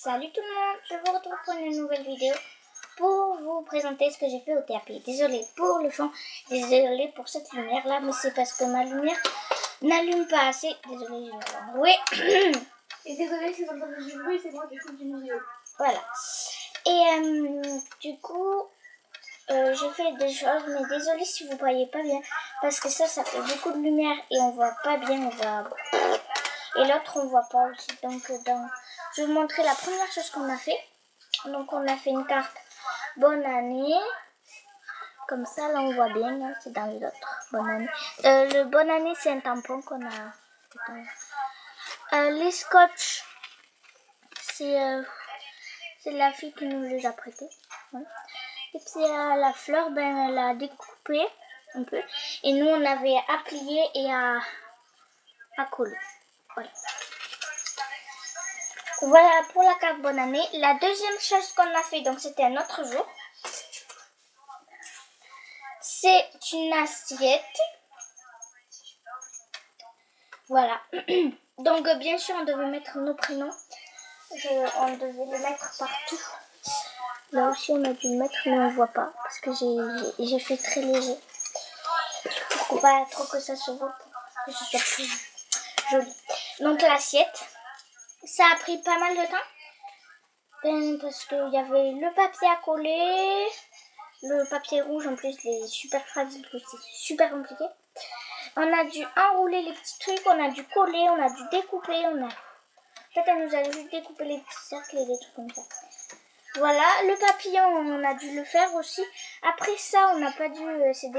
Salut tout le monde, je vous retrouve pour une nouvelle vidéo pour vous présenter ce que j'ai fait au tapis. Désolée pour le fond, désolée pour cette lumière là, mais c'est parce que ma lumière n'allume pas assez. Désolée, je vais enrouer. Et désolée si vous entendez du bruit, c'est moi qui coupe du milieu. Voilà. Et du coup, j'ai fait des choses, mais désolée si vous ne voyez pas bien, parce que ça fait beaucoup de lumière et on voit pas bien, on voit... Et l'autre, on voit pas aussi. Donc, je vais vous montrer la première chose qu'on a fait. Donc, on a fait une carte bonne année. Comme ça, là, on voit bien. Hein, c'est dans les autres. Bonne année. Le bonne année, c'est un tampon qu'on a. Les scotch, c'est la fille qui nous les a prêtés. Ouais. Et puis, la fleur, ben, elle a découpé un peu. Et nous, on avait à plier et à coller. Voilà. Voilà pour la carte bonne année. La deuxième chose qu'on a fait, donc c'était un autre jour, c'est une assiette. Voilà. Donc bien sûr on devait mettre nos prénoms. On devait les mettre partout. Là aussi on a dû le mettre mais on ne voit pas parce que j'ai fait très léger. Pour pas trop que ça se voit, pour que ce soit plus joli. Donc l'assiette, ça a pris pas mal de temps. Parce qu'il y avait le papier à coller, le papier rouge en plus, il est super fragile, c'est super compliqué. On a dû enrouler les petits trucs, on a dû coller, on a dû découper, En fait, elle nous a juste découpé les petits cercles et des trucs comme ça. Voilà, le papillon, on a dû le faire aussi. Après ça, on n'a pas dû, c'est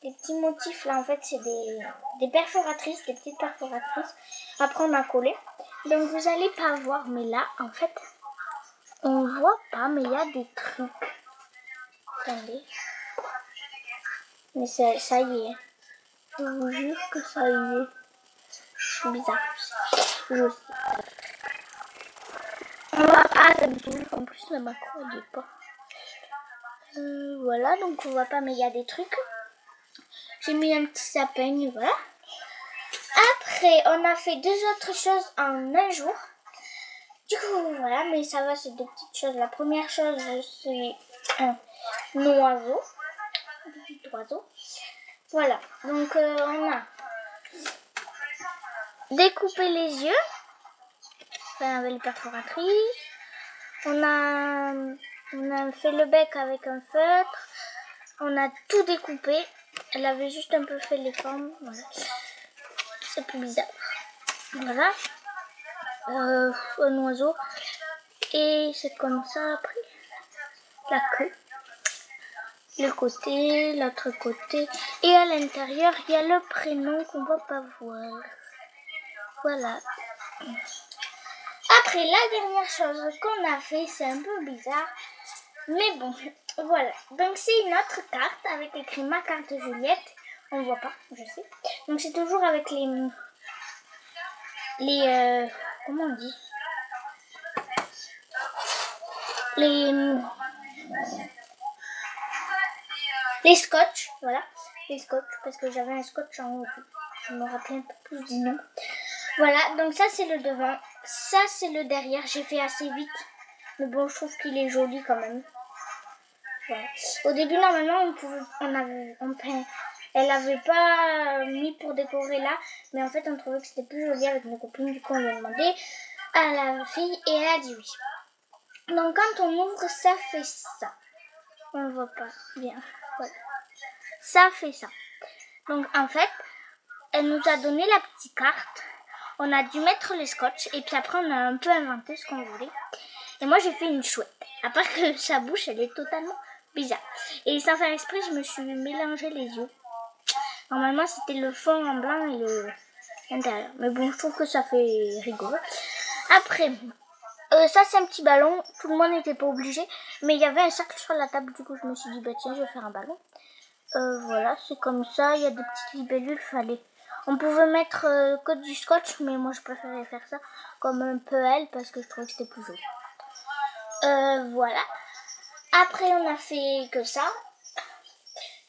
des petits motifs là, en fait, c'est des perforatrices, des petites perforatrices. Après, on a collé. Donc, vous allez pas voir, mais là, en fait, on voit pas, mais il y a des trucs. Attendez. Mais ça y est. Je vous jure que ça y est. C'est bizarre. Je sais. On va pas d'habitude. En plus, la macro, elle est pas. Voilà, donc on voit pas, mais il y a des trucs. J'ai mis un petit sapin, et voilà. Après, on a fait deux autres choses en un jour. Du coup, voilà, mais ça va, c'est deux petites choses. La première chose, c'est un oiseau. Un petit oiseau. Voilà, donc on a découpé les yeux. Enfin, avec les perforatrices. On a fait le bec avec un feutre. On a tout découpé. Elle avait juste un peu fait les formes. Voilà. C'est plus bizarre. Voilà. Un oiseau. Et c'est comme ça après. La queue. Le côté, l'autre côté. Et à l'intérieur, il y a le prénom qu'on ne va pas voir. Voilà. Après, la dernière chose qu'on a fait, c'est un peu bizarre. Mais bon, voilà. Donc, c'est une autre carte avec écrit ma carte Juliette. On ne voit pas, je sais. Donc, c'est toujours avec les comment on dit? Les scotch, voilà. Les scotch, parce que j'avais un scotch en haut. Je me rappelle un peu plus du nom. Voilà, donc ça, c'est le devant. Ça, c'est le derrière. J'ai fait assez vite. Mais bon, je trouve qu'il est joli quand même. Voilà. Au début, normalement, elle avait pas mis pour décorer là, mais en fait, on trouvait que c'était plus joli avec nos copines. Du coup, on lui a demandé à la fille et elle a dit oui. Donc, quand on ouvre, ça fait ça. On ne voit pas bien. Voilà. Ça fait ça. Donc, en fait, elle nous a donné la petite carte. On a dû mettre les scotch et puis après, on a un peu inventé ce qu'on voulait. Et moi, j'ai fait une chouette. À part que sa bouche, elle est totalement bizarre. Et sans faire exprès, je me suis mélangé les yeux. Normalement, c'était le fond en blanc et l'intérieur. Mais bon, je trouve que ça fait rigolo. Après, ça, c'est un petit ballon. Tout le monde n'était pas obligé. Mais il y avait un cercle sur la table. Du coup, je me suis dit, bah tiens, je vais faire un ballon. Voilà, c'est comme ça. Il y a des petites libellules. On pouvait mettre que du scotch. Mais moi, je préférais faire ça comme un peu elle parce que je trouvais que c'était plus joli. Voilà. Après, on a fait que ça.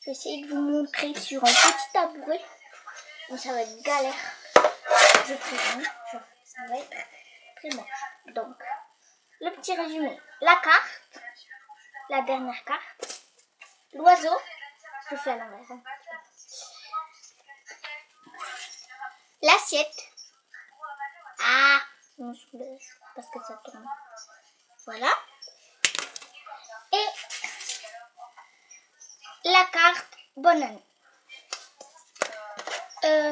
Je vais essayer de vous montrer sur un petit tabouret. Donc, ça va être galère. Je préviens. Ça va être très moche. Donc, le petit résumé. La carte, la dernière carte, l'oiseau, je fais à l'envers. Hein. L'assiette. Ah, on soulève parce que ça tourne. Voilà. Et la carte bonne année.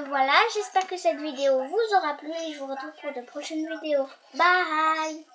Voilà, j'espère que cette vidéo vous aura plu et je vous retrouve pour de prochaines vidéos. Bye!